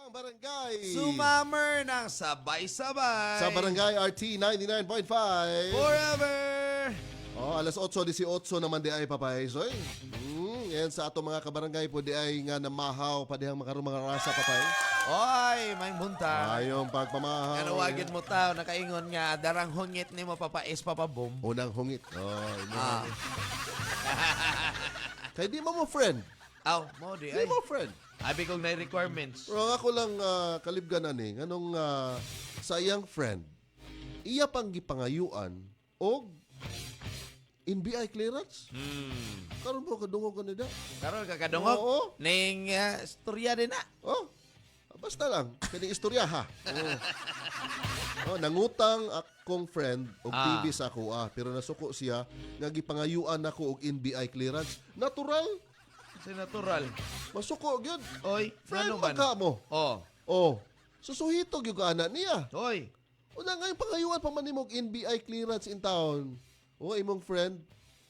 Ang barangay. Sumammer ng sabay-sabay. Sa barangay RT 99.5. Forever! Alas 8:18 naman di ay papay. Soy. Yan sa ato mga kabarangay po di ay nga namahaw pa dihang mga rasa papay. Oy, may munta. Ayong pagpamahaw. Ano wagin mo tao, nakaingon nga, darang hungit ni mo papais papabom. Unang hungit. Kaya di mo friend. Aw, mo di Di ay. mo friend. Abi kong na requirements. Pero ako lang kalibganan anong sa iyang friend, iya pang gipangayuan o NBI clearance. Karon mo kadungog kanida. Karon kakadungog. Oo. Ning storya din na. Basta lang, kini istorya ha. Nangutang akong friend og TV sa ako pero nasuko siya nga gipangayuan ako og NBI clearance. Natural, Si natural. masuko gyud. Oy, Friend ano man? ka mo. Susuhito gyud ka ana niya. Oy, Una nga yung pangayuan pa man nimo og NBI clearance in town. Imong friend,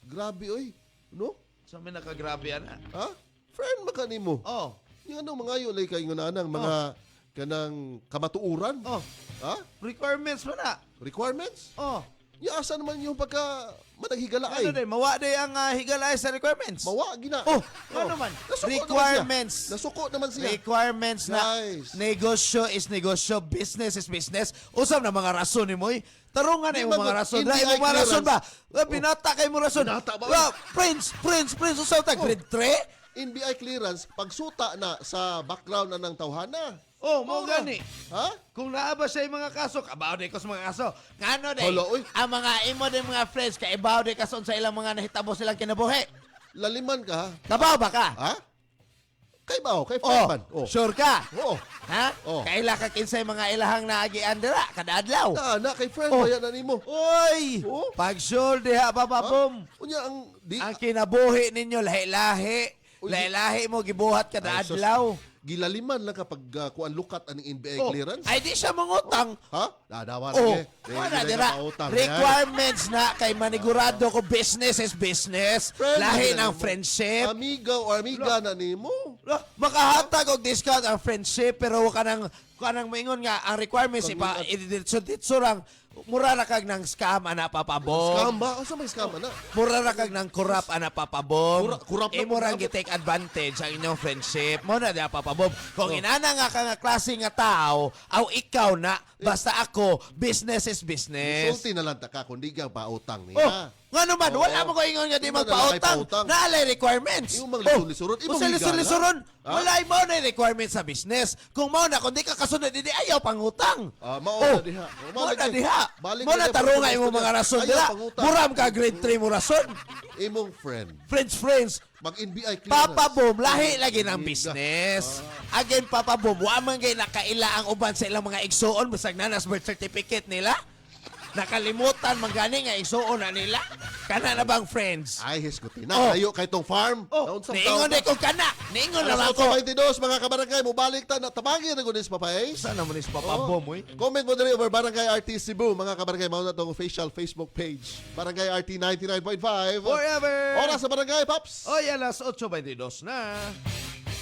grabe oy. No? sa may nakagrabe ana. Ha? Friend maka nimo. Oh, Yung ano mga lay kay ngunanang mga kanang kamatuuran. oh, Ha? requirements mo na. Requirements? Oh, Asa naman yung pagka managhigala ay. ano din, mawa din ang higalay sa requirements. Mawa gina. Oh, ano man? Nasuko Requirements. Naman siya. Nasuko naman siya. Requirements na Nice. negosyo is negosyo, business is business. Usap na mga rason ni mo. Tarungan na Di yung man mga mag- rason. NBI Dahil mo mga rason ba? clearance. Pinata kay mo rason. Pinata ba? Prince. Usap ta, grade 3? NBI clearance, pagsuta na sa background na ng tawhana. Oh, mo Maura. gani. Ha? Kung naaba siya yung mga kaso, kabaw din ko sa mga kaso. Ngano din, Hala, oy. ang mga imo din mga friends, kaibaw din kason sa ilang mga nahitabo silang kinabuhi. Laliman ka, ha? Kabaw ba ka? Ha? Kay bao, kay Oh, Fireman. sure ka? Oo. Ha? Oh. Kaila ka kinsay mga ilahang naagian dira, kada adlaw. Na, kay friend, Oh. bayan na nimo. Oy! Oh. Pag sure diha, bababom. Unya ang di Ang kinabuhi ninyo, lahi-lahi. Uy, Lahi-lahi mo gibuhat kada Ay, sus. adlaw. gilaliman lang kapag kuan lukat ang NBI Oh, clearance. ay di siya mangutang. Ha? Dadawa Oh, na wala dira. Requirements na kay manigurado ko business is business. Lahi ng friendship. Amiga o amiga na nimo. Makahatag og discount ang friendship pero kanang maingon nga ang requirements ipa iditso lang mura ra kag ng scam ana papabom. Scam ba? Asa may scam na? Mura ra kag ng corrupt ana papabom. Corrupt na Imo ra papabom. gi-take advantage ang inyong friendship. Mo na dia papabom. Kung inana nga ka nga klase nga tao, aw ikaw na basta ako business is business. Sulti na lang ta ka kundi ka pautang Oh, niya. nga naman, Oo. wala mo ko ingon nga di Di mo na lang kay magpautang. pautang. Naalay requirements. Imong mga lisun-lisurot, imong Kung sa higala. lisun-lisuron, Ha? wala mo na requirements sa business. Kung mo na, kung di ka kasunod, di ayaw pangutang. Mao na diha. Mo na diha. Balik Mo na na diha, tarunga pag- yung mga rason Ayaw dila. pangutang. Muram ka grade 3 mo rason. Imong friend. Friends. Mag-NBI clearance. Papa Boom, lahi lagi ng Amiga. business. Again, Papa Boom, wa man gay nakaila ang uban sa ilang mga igsuon basag nanas birth certificate nila. Nakalimutan man gani nga igsuon na nila. Kana na bang friends? Ay, hisguti na. Oh. Ayo kay tong farm. Oh, Naunsang niingon taon na ko kana. Niingon na lang Alas ko. 8:22, mga kabarangay, mubalik ta na tabangin na gudis papay. Sana mo ni sa Papa Boom, oy. Comment mo dali over Barangay RT Cebu, mga kabarangay. Mao na tong official Facebook page. Barangay RT 99.5. Forever! Oras sa Barangay, Paps. Oy, alas 8:22 na.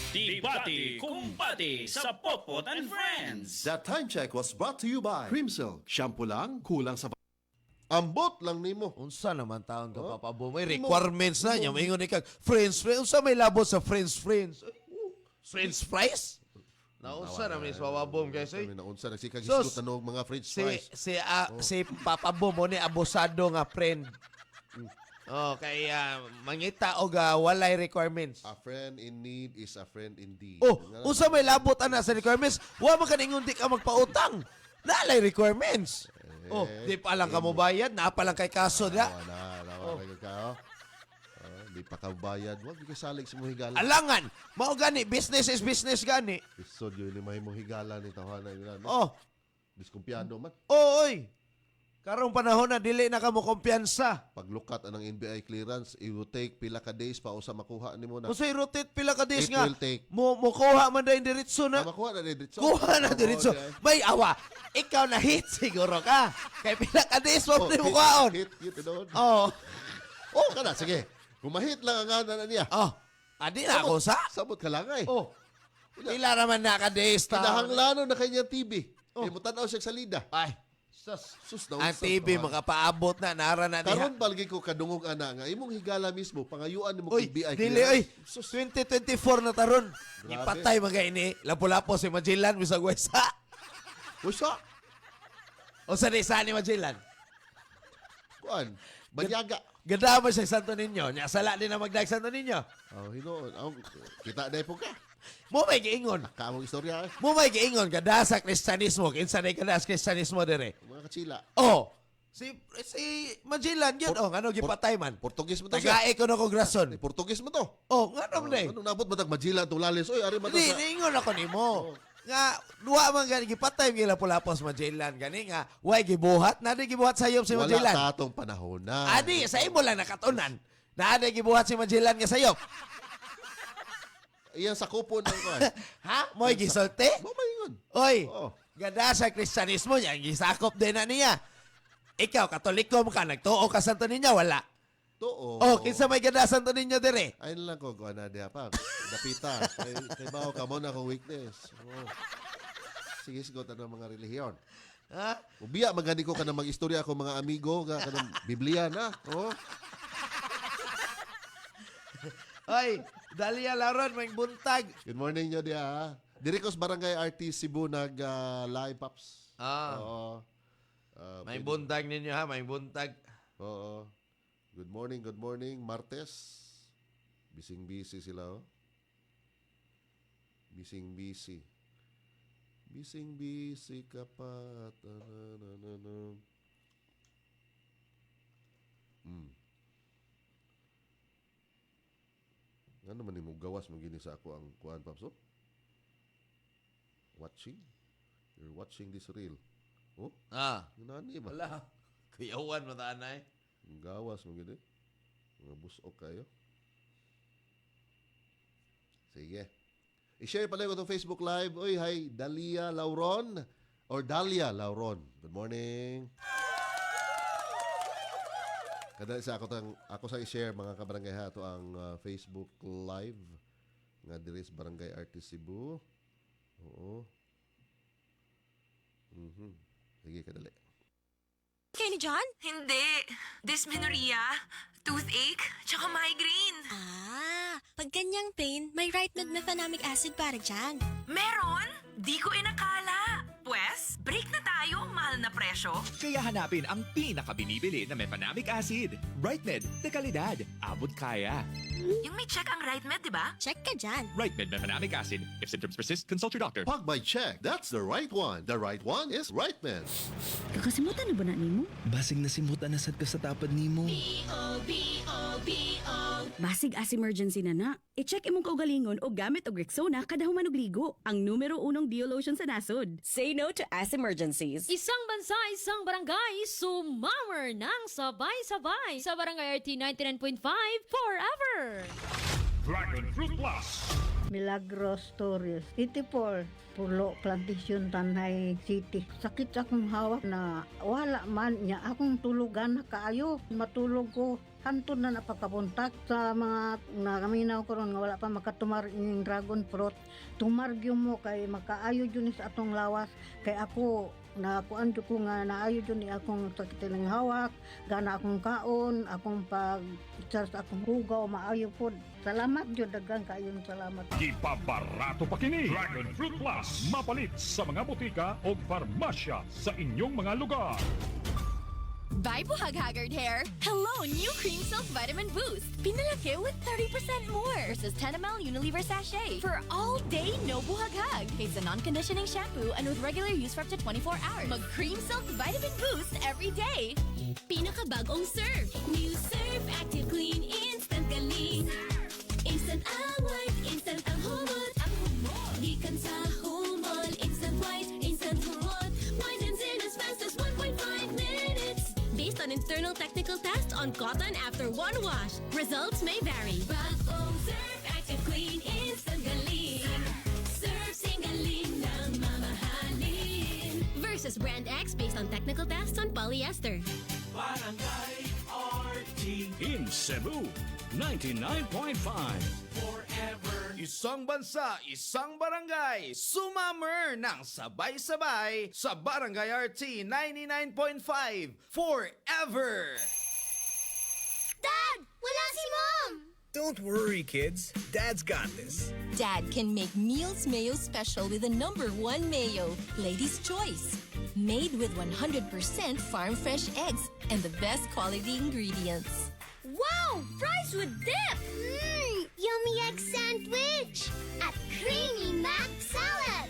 Debate kumpati sa Popot and Friends. That time check was brought to you by Crimsil. Shampoo lang, kulang sa Ambot lang nimo. Unsa naman taon ka, Oh? Papa Boom? May requirements na niya. Maingon ni kag, friends. Unsa may labot sa friends? French fries? Naunsa naman ni sa Papa Boom, guys. Sabi na unsa nagsikag Sus. isgot tanog mga french Si fries. si Papa Boom mo ni abusado nga friend. Oh, kay mangita og walay requirements. A friend in need is a friend indeed. Oh, unsa may labot ana sa requirements? Wa man kaningon di ka magpautang. Naalay requirements. Oh, di pa lang ka mo bayad, na pa lang kay kaso da. Nawa ka. Di pa ka bayad. Wag ka salig sa mong higala. Alangan, mao gani, business is business gani. Isod yun ni mahimong higala ni tahanan. Oh, Diskumpiyado man. oy. Karong panahon na dili na ka mo kumpiyansa. Paglukat ang NBI clearance, it will take pila ka days pa usa makuha nimo na. Kung sa'y rotate pila ka days It nga, will take. mo kuha man dahil diretso na. Makuha na dito. Kuha na diretso. May awa. Ikaw na hit siguro ka. Kay pila ka days mo mo kuhaon. Hit doon. Oh. Oh, kana sige. Kumahit lang ang ana na niya. Oh. Adi na ako sa. Sabot ka lang ay. Oh. Pila raman nakadesta. Kinahanglanon na kanya TV. Eh, mutanaw siya sa salida. Ay, sus. Sus na Ang TV makapaabot na, nara na diha. Karon balgi ko kadungog ana nga imong higala mismo pangayuan nimo Uy, kay BI. dili, oy. Sus. 2024 na taron. Grabe. Ipatay mga ini. Lapo-lapo si Magellan, bisag wesa. Usa. O sa isa ni Magellan. Kuan. Banyaga. Ganda mo siya Santo Niño. Nya sala din na magdag Santo Niño. Oh, hinoon. Kita na po ka. Mo may giingon. Kaamong istorya. Mo may giingon kada sa Kristiyanismo. Kinsa na kada sa Kristiyanismo dire. Mga katsila. Oh. Si Magellan yun. Oh, ano gipatay man. Portugis mo to siya. Tagae ko na kongreson. Portugis mo to. Oh, nga naman na eh. Ano nabot matag Magellan tulalis. Oy, ari man to Hindi, sa... niingon ako ni mo. Nga, duwa man gani, gipatay yung lapos Magellan. Gani nga, way gibuhat. Nadi gibuhat sa iyo si Wala Magellan. sa atong panahon na. Adi, sa imo lang nakatunan. Nadi gibuhat si Magellan nga sa iyo. Iyan sa kupon ng kuan. Ha? Mo'y gisulti? Mo maingon. Oy, Oo. ganda sa Kristiyanismo niya, gisakop din na niya. Ikaw, Katoliko mo ka, nagtuo ka Santo Niño, wala. Too. Oh, kinsa may ganda Santo Niño dire? Ayun lang ko kuan na diha pa. Dapita. Kay bawo ka mo na akong weakness. Oh. Sige sigot ang mga relihiyon. Ha? Ubiya magani ko kanang mag-istorya ako mga amigo ka kanang Biblia na. Oh. Oy, Dalia Laron, may buntag. Good morning nyo diha. Ha? Diri ko sa Barangay RT Cebu nag live pops. Ah, Oo. may pwede- buntag ninyo ha, may buntag. Oo. Good morning. Martes. Bising-busy sila, oh. Bising-busy. Bising-busy ka pa. Ta-na-na-na-na. Ano man mo gawas mo gini sa ako ang kuan paps, oh? Watching? You're watching this reel. Oh, Ah, nani ba? wala. Kuyawan mo tanay. Ang gawas mo gini. Mga busok kayo. Sige. I-share pala ko itong Facebook Live. Uy, hi, Dalia Lauron. Or Dalia Lauron. Good morning. Kada sa ako sa i-share mga kabarangay ha ito ang Facebook Live nga diri sa Barangay RT Cebu. Oo. Sige, kadali. Kay ni John? Hindi. Dysmenorrhea, toothache, tsaka migraine. Pag ganyang pain, may right mefenamic acid para dyan. Meron? Di ko inakala. Pwes, break na tayo, mahal na presyo. Kaya hanapin ang pinakabinibili na mefenamic acid. RightMed, de kalidad. Abot kaya. Yung may check ang RightMed, di ba? Check ka dyan. RightMed mefenamic acid. If symptoms persist, consult your doctor. Pag may check, that's the right one. The right one is RightMed. Kakasimutan na ba na nimo? Basig nasimutan na sad ka sa tapad nimo. Basig as emergency na. I-check imong kaugalingon o gamit og Rexona kada human og ligo. Ang numero 1 Dio lotion sa nasod. Say no to ass emergencies. Isang bansa, isang barangay, sumammer ng sabay-sabay sa Barangay RT 99.5 forever! Dragon Fruit Plus. Milagros Torres, 84, Pulo, Plantation, Tanay City. Sakit akong hawak na wala man niya akong tulugan na kaayo. Matulog ko. Hantod na napakapuntak sa mga nakaminaw ko ron nga wala pa makatumar yung dragon fruit. Tumargyo mo kay makaayo dyan sa atong lawas. Kay ako, nakuan ko nga naayo dyan akong sakit ng hawak. Gana akong kaon, akong pag-charge akong hugaw, maayo po. Salamat dyan, dagang kayong salamat. Ipabarato pa kini. Dragon Fruit Plus. Mapalit sa mga botika o farmasya sa inyong mga lugar. Bye, Buhag-Haggard Hair! Hello, new Cream Silk Vitamin Boost! Pinalaki with 30% more versus 10 ml Unilever sachet for all day no buhag-hag. It's a non-conditioning shampoo and with regular use for up to 24 hours. Mag Cream Silk Vitamin Boost every day. Pinakabagong Surf! New Surf Active Clean Instant Galing! Instant white, instant ang humot. Gikan sa humol, instant white, instant humot. Whitens in as fast as 1.5 minutes. Based on internal technical tests on cotton after one wash. Results may vary. Bagong Surf Active Clean Instant Galing. Surf sing galing ng mamahalin. Versus Brand X based on technical tests on polyester. Barangay RT in Cebu, 99.5. Forever Isang bansa, isang barangay, sumammer ng sabay-sabay sa Barangay RT 99.5 forever! Dad! Wala si Mom! Don't worry, kids. Dad's got this. Dad can make Meals Mayo Special with the #1 mayo, Lady's Choice. Made with 100% farm fresh eggs and the best quality ingredients. Wow! Fries with dip! Yummy egg sandwich! At creamy mac salad!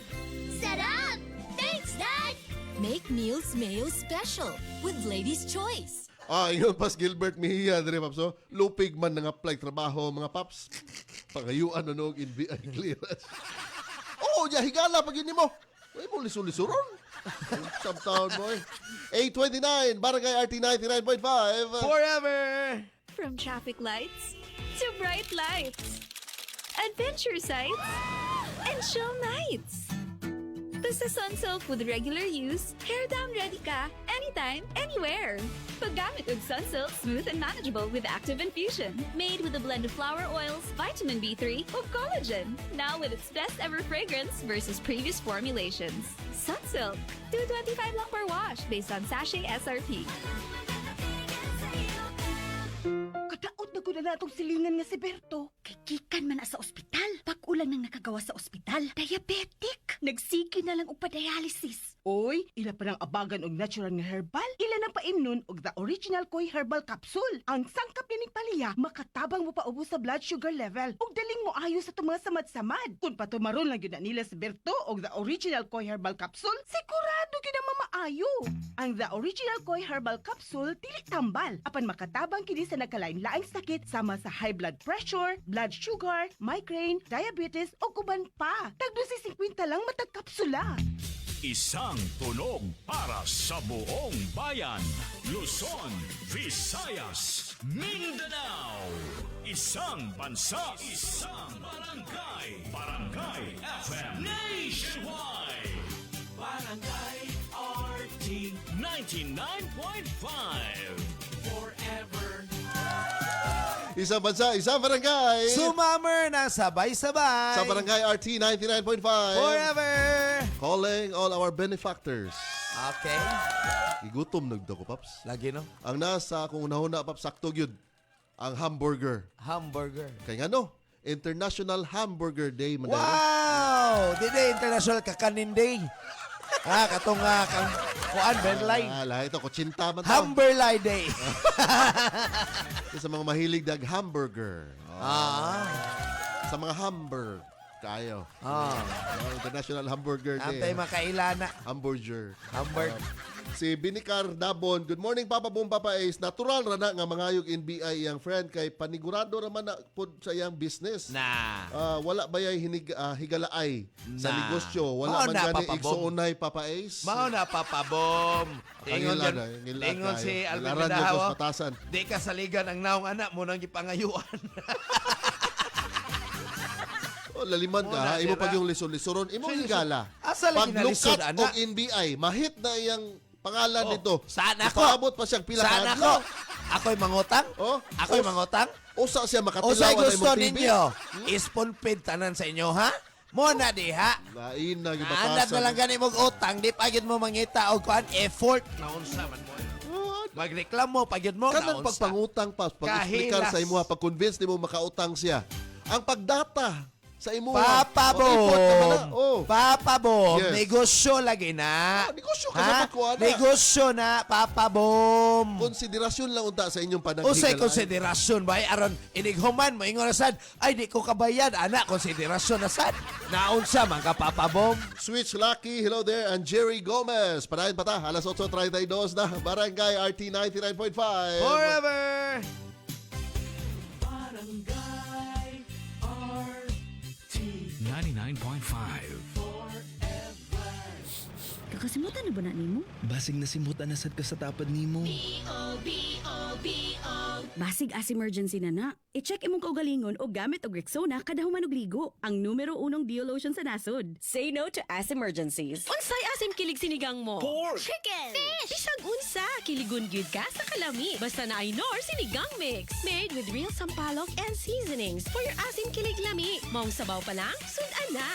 Sarap! Thanks, Dad! Make Meals Mayo Special with Lady's Choice. Ingon pas Gilbert Mejia dire paps. So, lupig man nga apply trabaho mga paps. Pangayuan ano NBI clearance. Ya higala pag yun mo. Ay mo lisulisuron. Samtaon mo eh. 829 Barangay RT 99.5 Forever! From traffic lights to bright lights, adventure sites, and chill nights. Basta Sunsilk with regular use, hair down ready ka, anytime, anywhere. Paggamit with Sunsilk, smooth and manageable with active infusion. Made with a blend of flower oils, vitamin B3, or collagen. Now with its best ever fragrance versus previous formulations. Sunsilk, $2.25 lang per wash based on sachet SRP. Kadaot na ko na natong silingan nga si Berto. Kay gikan man na sa ospital. Pag-ulang nang nakagawa sa ospital, diabetic. Nagsiki na lang og pa-dialysis. Oy, ila pa nang abagan og natural nga herbal. Ila nang paimnon og the original Koi herbal capsule. Ang sangkap ni palya, makatabang mo pa ubos sa blood sugar level. Ug daling mo ayo sa mga samad-samad. Kung patumaron lang yun na nila si Berto og the original Koi herbal capsule, sigurado yun ang mamaayo. Ang the original Koi herbal capsule, dili tambal. Apan makatabang kini sa nagkalain-laing sakit sama sa high blood pressure, blood sugar, migraine, diabetes o kuban pa. Tagdo si 50 lang matag kapsula. Isang tunog para sa buong bayan. Luzon, Visayas, Mindanao. Isang bansa, isang barangay. Barangay FM Nationwide. Barangay RT 99.5 forever. Isang bansa, isang barangay. Sumammer na sabay-sabay Sa Barangay RT 99.5 forever. Calling all our benefactors. Okay. Igutom nagdako paps. Lagi no? Ang nasa kung unahuna paps sakto gyud ang hamburger. Hamburger. Kay ngano? International Hamburger Day man. Wow! Dili International Kakanin Day. Katong kang kuan Benlay. Ito kutsinta man to. Hamburlay Day. Sa mga mahilig dag hamburger. Sa mga hamburg kayo. International Hamburger Day. Antay makailana. Hamburger. Hamburg. Si Binicar Dabon, good morning Papa Boom Papa Ace. Natural ra na nga mangayog NBI yang friend kay panigurado raman na pud sa iyang business. Wala bayay higalaay sa negosyo. Wala man gani igsuunay Papa Ace. Mao na Papa Boom. Ingon si Alvin Dahaw. Di ka saligan ang naong anak mo nang gipangayuan. Laliman ka, imo pag yung lisod-lisoron, imo higala. Asa lagi na lisod, anak? Paglukat o NBI, mahit na iyang pangalan nito. Saan ako? Ipaabot pa siyang pila Saan ako? Ako'y mangutang? Ako'y mangutang? Usa siya makatilaw Usay na gusto imong TV. ninyo? Isponpid tanan sa inyo, ha? Muna diha. Lain na yung Andat na lang gani mong utang, di pagid mo mangita o kuan effort. Naunsa man mo. Magreklamo pagid mo. Kanang pagpangutang pa, pag-explicar sa imo, pag-convince nimo makautang siya. Ang pagdata sa imo. Papa Bom, Yes. negosyo lagi na. Negosyo ka na ko ana. Negosyo na, Papa Bom. Konsiderasyon lang unta sa inyong panaghigalaan. Usay konsiderasyon ba? Aron inighuman mo ingon na sad, ay di ko kabayad, anak, konsiderasyon na sad. Naunsa man ka, Papa Bom. Switch Lucky, hello there, and Jerry Gomez. Panahin pa ta, alas 8:32 na, Barangay RT 99.5. Forever! Barangay RT 99.5 Kakasimutan na ba na nimo? Basig nasimutan na sad ka sa tapad nimo. B-O-B-O-B-O Basig as emergency na. I-check imong kaugalingon o gamit og Rexona kada human og ligo. Ang numero 1 Dio lotion sa nasod. Say no to ass emergencies. Unsay asim kilig sinigang mo? Pork! Chicken! Fish! Bisag unsa, kiligon gyud ka sa kalami. Basta na ay Nor sinigang mix. Made with real sampalok and seasonings for your asim kilig lami. Maong sabaw pa lang, sudan na.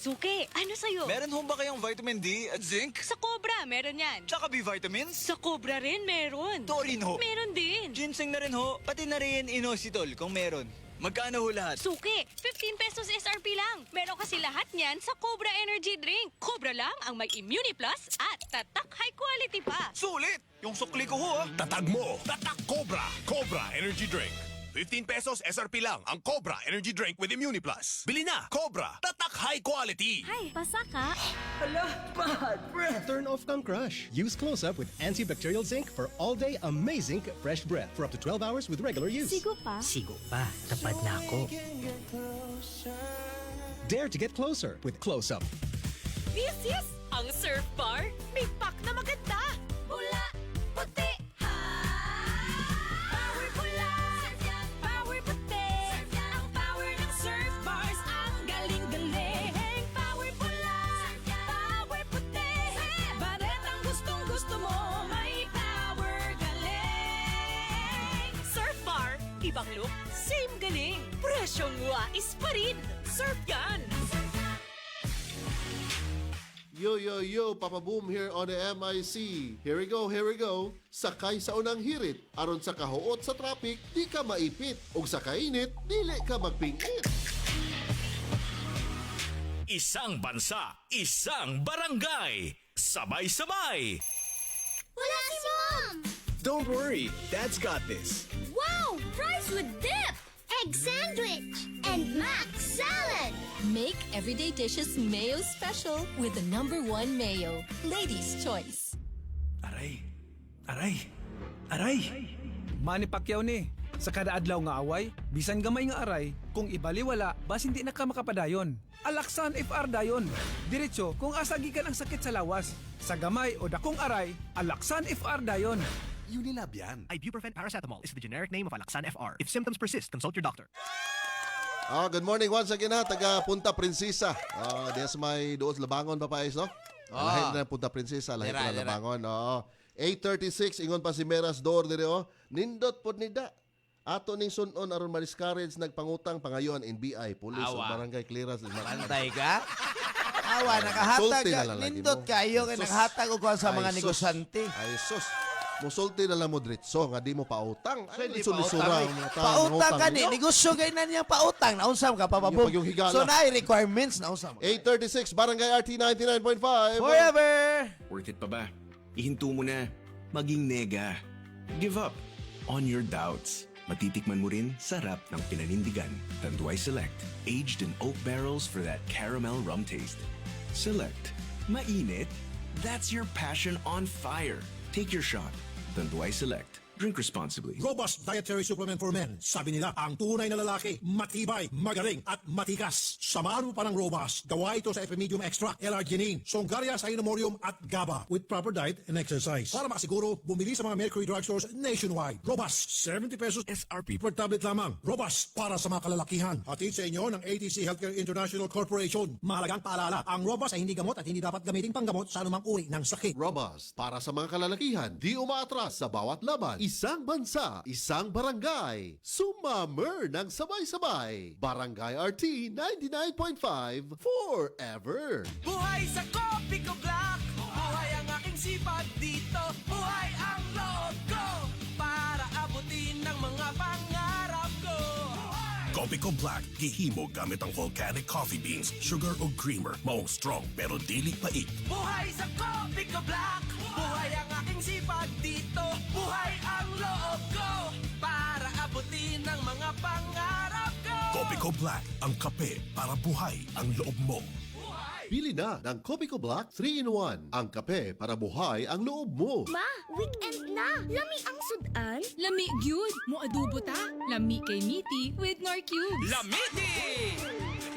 Suki, ano sa'yo? Meron ho ba kayong vitamin D at zinc? Sa Cobra, meron yan. Tsaka B vitamins? Sa Cobra rin, meron. Taurine ho? Meron din. Ginseng na rin ho, pati na rin inositol kung meron. Magkano ho lahat? Suki, 15 pesos SRP lang. Meron kasi lahat niyan sa Cobra Energy Drink. Cobra lang ang may Immuni Plus at tatak high quality pa. Sulit! Yung sukli ko ho Tatag mo! Tatak Cobra! Cobra Energy Drink. 15 pesos SRP lang ang Cobra Energy Drink with Immuni Plus. Bili na! Cobra! Tatak high quality! Ay, basa ka? Hala, bad breath! Turn off kang crush. Use Close-Up with antibacterial zinc for all-day amazing fresh breath for up to 12 hours with regular use. Sigo pa? Sigo pa. Tapad na ako. Dare to get closer with Close-Up. This is ang Surf Bar. May pack na maganda. Pula, puti, power pula, power puti. Ang power ng Surf Bars, ang galing-galing. Power pula, power puti. Baret ang gustong-gusto mo, may power galing. Surf Bar, ibang look, same galing. Presyong wais pa rin. Surf yan. Yo, Papa Boom here on the MIC. Here we go. Sakay sa unang hirit. Aron sa kahuot sa traffic, di ka maipit. Og sa kainit, dili ka magpingit. Isang bansa, isang barangay. Sabay-sabay. Wala si Mom! Don't worry, Dad's got this. Wow! Fries with dip! Egg sandwich! And mac salad! Make everyday dishes mayo special with the #1 mayo. Ladies' choice. Aray! Manny Pacquiao ni. Sa kada adlaw nga away, bisan gamay nga aray, kung ibaliwala, bas hindi na ka makapadayon. Alaksan FR dayon. Diretso kung asagikan ang sakit sa lawas. Sa gamay o dakong aray, Alaksan FR dayon. Unilab yan. Ibuprofen paracetamol is the generic name of Alaksan FR. If symptoms persist, consult your doctor. Good morning once again taga Punta Princesa. Des may doon sa Labangon pa paes, no? Lahit na Punta Princesa, lahit na Labangon. 8:36 ingon pa si Meras Door dire Nindot pod nida. Ato ning sunon aron ma-discourage nagpangutang pangayon NBI, police ug barangay clearance. Bantay ka? Awa, nakahatag ka. Nindot kayo kay nakahatag og sa mga negosyante. Ay sus. Musulti na lang mo diretso nga di mo pautang. Ay Pwede sulisura pautang ka ni. Negosyo kay na niya pautang. Naunsam ka pa babom. So na requirements naunsam. 8:36 Barangay RT 99.5. Forever! Worth it pa ba? Ihinto mo na. Maging nega. Give up on your doubts. Matitikman mo rin sarap ng pinanindigan. Tanduay Select. Aged in oak barrels for that caramel rum taste. Select. Mainit? That's your passion on fire. Take your shot. Tanduay Select. Drink responsibly. Robust dietary supplement for men. Sabi nila, ang tunay na lalaki, matibay, magaling, at matikas. Samahan mo pa ng Robust. Gawa ito sa Epimedium Extract, L-Arginine, Songaria Cynomorium, at GABA with proper diet and exercise. Para makasiguro, bumili sa mga Mercury drugstores nationwide. Robust, 70 pesos SRP per tablet lamang. Robust, para sa mga kalalakihan. Hatid sa inyo ng ATC Healthcare International Corporation. Mahalagang paalala, ang Robust ay hindi gamot at hindi dapat gamiting panggamot sa anumang uri ng sakit. Robust, para sa mga kalalakihan, di umaatras sa bawat laban. Isang bansa, isang barangay. Sumamer ng sabay-sabay. Barangay RT 99.5 forever. Buhay sa Copico Black. Buhay ang aking sipag dito. Buhay ang loob ko para abutin ng mga pangarap ko. Copico Black, gihimo gamit ang volcanic coffee beans, sugar o creamer. Maong strong pero dili pait. Buhay sa Copico Black. Buhay ang aking sipag dito. Buhay ang loob ko para abutin ng mga pangarap ko. Copico Black, ang kape para buhay ang loob mo. Buhay Bili na ng Copico Black 3-in-1. Ang kape para buhay ang loob mo. Ma, weekend na. Lami ang sudan. Lami gyud. Mo adobo ta. Lami kay Miti with Nor Cubes. Lamiti!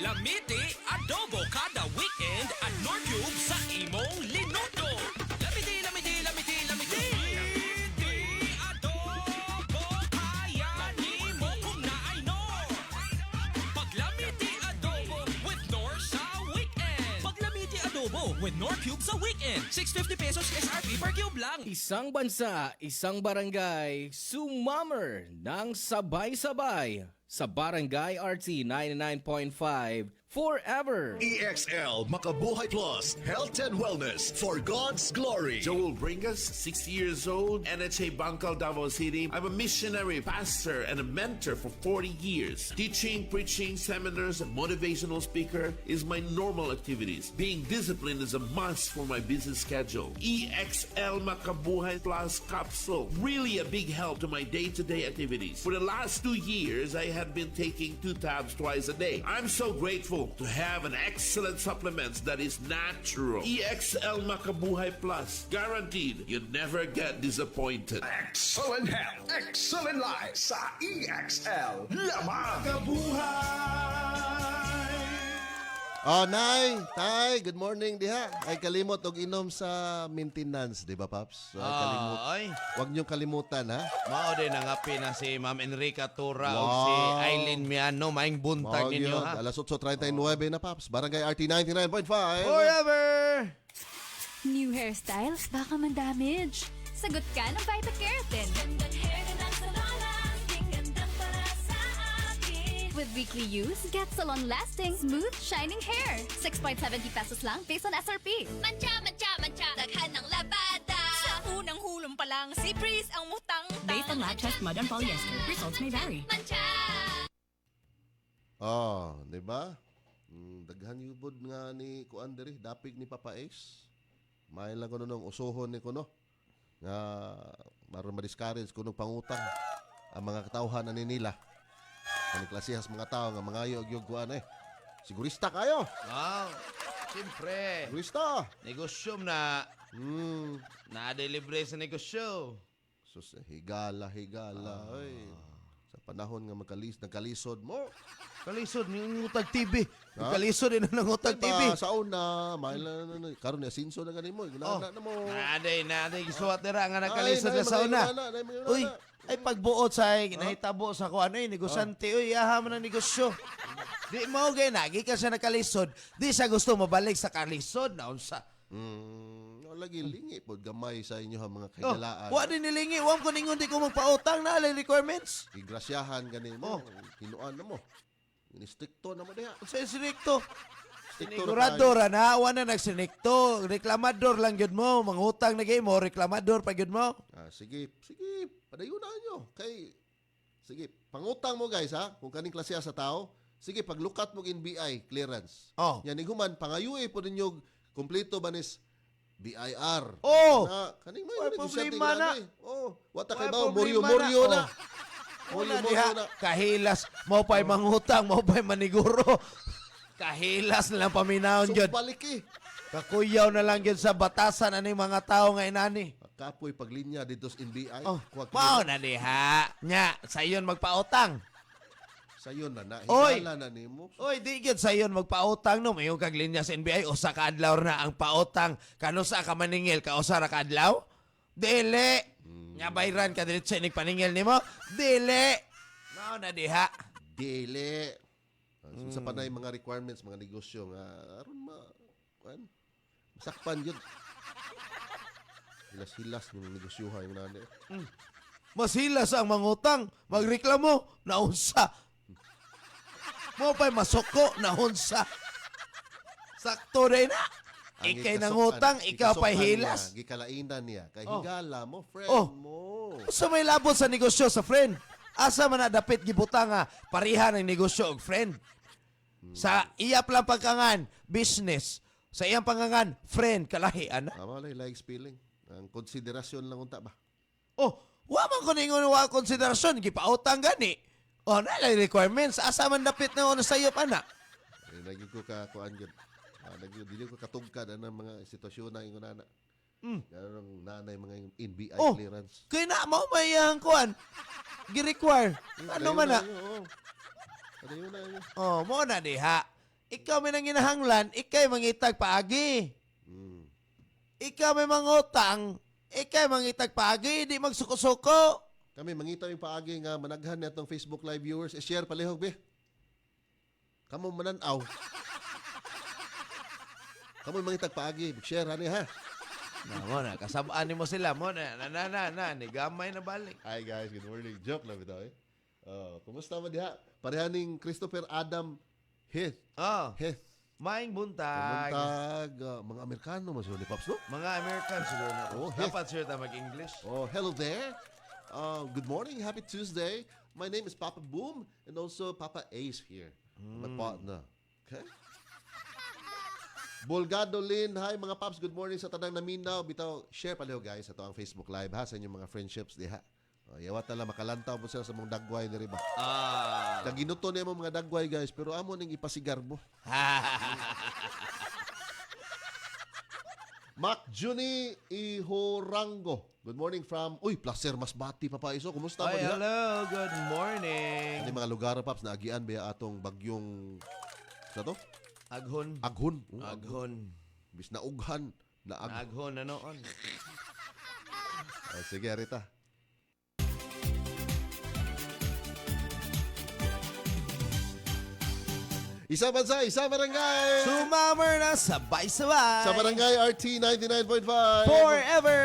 Lamiti, adobo kada weekend at Nor Cube sa imong linoto. Lamiti, lamiti, lamiti, lamiti. Lamiti, adobo, kaya ni mo kung naay Nor. Pag Lamiti adobo with Nor sa weekend. Pag Lamiti adobo with Nor Cube sa weekend. 650 pesos SRP per cube lang. Isang bansa, isang barangay, sumammer ng sabay-sabay sa Barangay RT 99.5 forever. EXL Makabuhay Plus Health and Wellness for God's glory. Joel Bringas, 60 years old, NHA Bangkal, Davao City. I'm a missionary, pastor, and a mentor for 40 years. Teaching, preaching, seminars, and motivational speaker is my normal activities. Being disciplined is a must for my business schedule. EXL Makabuhay Plus capsule, really a big help to my day-to-day activities. For the last 2 years, I have been taking 2 tabs twice a day. I'm so grateful to have an excellent supplement that is natural. EXL Makabuhay Plus. Guaranteed, you never get disappointed. Excellent health, excellent life sa EXL Lamang Oh, Nay, Tay, good morning diha. Ay kalimot og inom sa maintenance, di ba, Paps? So, Ay. Huwag niyong kalimutan, ha? Mao din ang api na si Ma'am Enrica Tura Wow. o si Aileen Miano. Maing buntag Mao ninyo, yun. ha? Alas 8:39 na, Paps. Barangay RT 99.5. Forever! New hairstyles, baka man-damage. Sagot ka ng Vita-Keratin. With weekly use, get salon-lasting, smooth, shining hair. 6.70 pesos lang based on SRP. Mancha, mancha, mancha. Daghan ng labada. Sa unang hulong pa lang, si Breeze ang mutang-tang. Based on lab test mud and polyester, results may vary. Mancha! Oh, di ba? Daghan yubod nga ni kuan diri, dapig ni Papa Ace. May lang kuno nung usohon ni kuno. Nga maron ma-discourage kuno pangutang ang mga katawhan na nila. Ang klasihas mga tao nga mga yog kuan Sigurista kayo. Wow. Siyempre. Sigurista. Negosyo na. Na-delivery sa negosyo. Sus, higala. Oy. Sa panahon nga nagkalisod mo. Kalisod, yung utag TV. Kalisod din ang utag TV. Sa una, karon ni asinso na ganin mo. Ginana na mo. Naday, gisuwat nila nga nagkalisod na sa una. Uy, ay pagbuot sa nahitabo sa kuan negosante, uy, yahaman ang negosyo. Di mo gay nagi ka siya nakalisod. Di siya gusto mabalik sa kalisod na unsa. Lagi lingi po gamay sa inyo ang mga kahigalaan. Wa din nilingi, wa ko ningon di ko magpautang na alay requirements. Igrasyahan ganin mo. Hinuan na mo. Inistikto na mo diha. Sa istrikto. Sinigurador na, wa na nagsinikto. Reklamador lang yun mo. Mangutang na kayo mo, reklamador pa yun mo. Sige. Padayunan nyo. Sige, pangutang mo guys ha. Kung kaning klase sa tao. Sige, paglukat mo in BI clearance. Yan iguman, pangayuy po ninyo kompleto banis BIR. Kaning may problema na. Wata kay ba, muryo na. Una diha, kahilas. Mo pa'y mangutang, mo pa'y maniguro. Kahilas na lang paminahon yun. Balik Kakuyaw na lang yun sa batasan ani mga tao nga inani. Kapoy paglinya dito sa NBI. Mao na diha. Nya, sayon magpautang. Sayon na Oy! Higala na nimo. Oy, di gyud sayon magpautang no. Mayong kag linya sa NBI o sa kaadlaw na ang pautang. Kano sa ka maningil ka o sa kaadlaw? Dili. Nya bayran ka diretso ning paningil nimo? Dili. Mao na diha. Dili. Sa panay mga requirements, mga negosyo nga aron masakpan yun. Hilas-hilas yung negosyohan yung nani. Mas hilas ang mangutang, magreklamo, naunsa. Mo pa'y masoko, naunsa. Sakto rin na. Ikay nangutang, ikaw pa'y hilas. Gikalainan niya. Kay higala mo, friend mo. Sa may labot sa negosyo sa friend. Asa man na dapit gibutang nga parihan ng negosyo og friend. Sa iya lang pagkangan, business. Sa iyang pangangan, friend, kalahian na. Tama lang, like spelling. Ang konsiderasyon lang unta ba? Wa man ko ningon wa konsiderasyon, gipautang gani. Nalay requirements, asa man dapit na ono sayo pa na. Lagi ko ka kuan gyud. Dili ko katungkad ang mga sitwasyon na ingon nana. Ganun ang nanay mga NBI Oh, clearance. kaya na mo may kuan. Gi-require. Ano man na? Padayon na yun. Oh, mo na diha. Ikaw may nang ginahanglan, ikay mangitag paagi. Ikaw may mangutang, ikay mangitag paagi, di magsuko-suko. Kami mangita yung paagi nga managhan netong Facebook Live viewers. I-share palihog be. Kamu mananaw. Kamu mangitag paagi, share ani ha. Mo na, kasabaan ni mo sila. Mo na, ni gamay na balik. Hi guys, good morning. Joke lang ito eh. Kumusta mo diha? Parehaning Christopher Adam Heath. Heath. Maing buntag. Buntag. Mga Amerikano mo ni Pops, no? Mga American siguro na. Oh, Heath. Dapat sure ta mag-English. Oh, hello there. Good morning. Happy Tuesday. My name is Papa Boom and also Papa Ace here. My partner. Okay? Bulgado Lin, hi mga paps, good morning sa tanang naminaw. Bitaw, share paliho guys, ito ang Facebook Live ha, sa inyong mga friendships diha. Yawat na lang, makalantaw po sila sa mga dagway na riba. Kaginuto niya mo mga dagway guys, pero amo ning ipasigar mo. Mac Juni Ihorango, good morning from, Placer Masbati, Papa Iso, kumusta mo diha? Hello, good morning. Ano mga lugar paps, naagian ba atong bagyong, sa to? Aghon. Bis na ughan. Aghon na noon. Sige, Rita. Isa bansa, isa barangay. Sumamer na sabay-sabay. Sa barangay RT 99.5. Forever.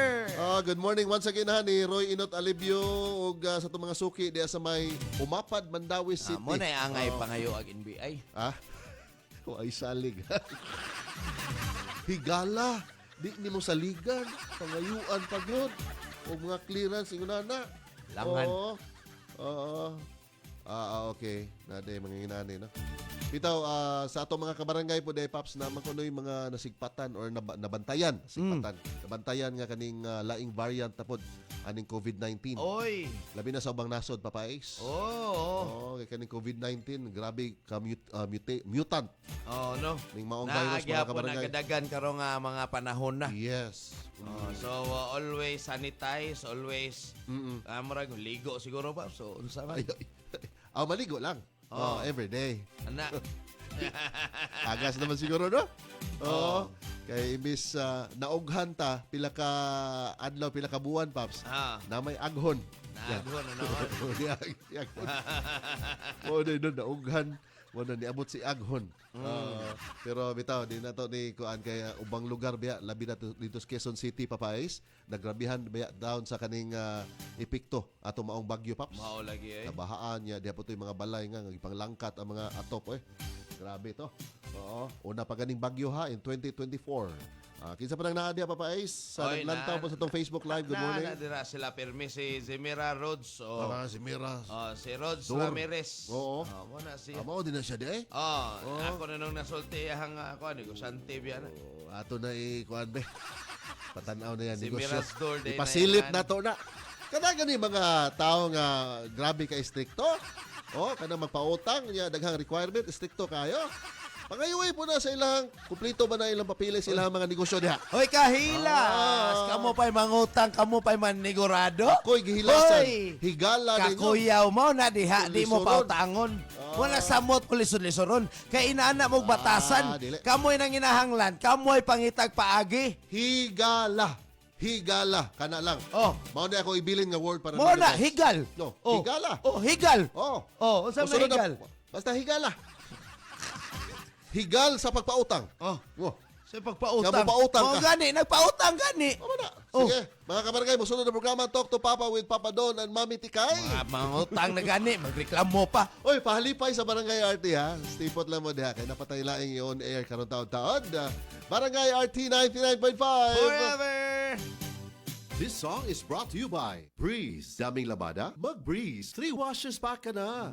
Good morning once again ha ni Roy Inot Alibio ug sa itong mga suki diya sa may Umapad, Mandawi City. Mo na angay pangayo ag NBI. Ay salig. Higala. Di ni mo saligan. Pangayuan pagod. O mga clearance ingunana. Langan. Okay. Naday mga inani no. Bitaw sa ato mga kabarangay po day paps na makunoy mga nasigpatan or nabantayan, nabantayan nga kaning laing variant na pod aning COVID-19. Oy, labi na sa ubang nasod papais. Kay kaning COVID-19 grabe ka mutant. No. Ning maong virus mga kabarangay. Nagadagan karong mga panahon na. Yes. So always sanitize, always murag ligo siguro pa. So unsa man? Maligo lang. Every day. Anak. Agas naman siguro, no? Kay imbis naughan ta, pila ka adlaw, pila ka buwan, Paps. Na may aghon. Aghon, ano? Naughan. Wala niabot si aghon. Pero bitaw, di na to ni kuan kay ubang lugar biya, labi na dito sa Quezon City, Papais. Nagrabihan biya down sa kaning epekto ato maong bagyo, Paps. Mao lagi Nabahaan niya, diya po ito yung mga balay nga, ipanglangkat ang mga atop Grabe ito. Una pa ganing bagyo ha in 2024. Kinsa pa nang naadya Papais sa naglantaw po sa itong Facebook Live. Good morning. Nadira sila permi si Zemira Rhodes. Zemira. Si Rhodes Ramirez. Oo. Muna si. Mao din na siya di Ako na nung nasulti ang negosante biya na. Ato na kuan be. Patanaw na yan Si negosyo. Mirador din Ipasilip na to na. Kada gani mga tao nga grabe ka istrikto. Kada magpautang niya daghang requirement istrikto kayo. Pangayuwi po na sa ilang, kumplito ba na ilang papilis ilang mga negosyo diha? Hoy, kahilas! Kamu pa'y mangutang, kamu pa'y manigurado? Ako'y gihilasan. Higala ninyo. Kakuyaw mo na diha, di mo pautangon. Wala samot ko lisod-lisoron. Kaya inaana mong batasan. Kamoy nang inahanglan, kamoy pangitag paagi. Higala. Kana lang. Mao na ako ibilin nga word para mo na, higal. No, higala. Higal. Unsa man higal? Basta higala. Higal sa pagpautang. Sa pagpautang. Sa pautang ka. Gani, nagpautang gani. Sige, mga kabarangay, musunod na programa Talk to Papa with Papa Don and Mami Tikay. Mga utang na gani, magreklamo pa. Oy, pahalipay sa Barangay RT ha. Stipot lang mo diha kay napatay laing on air karon taon-taon. Barangay RT 99.5. Forever. This song is brought to you by Breeze. Daming labada? Mag-Breeze. 3 washes pa ka na.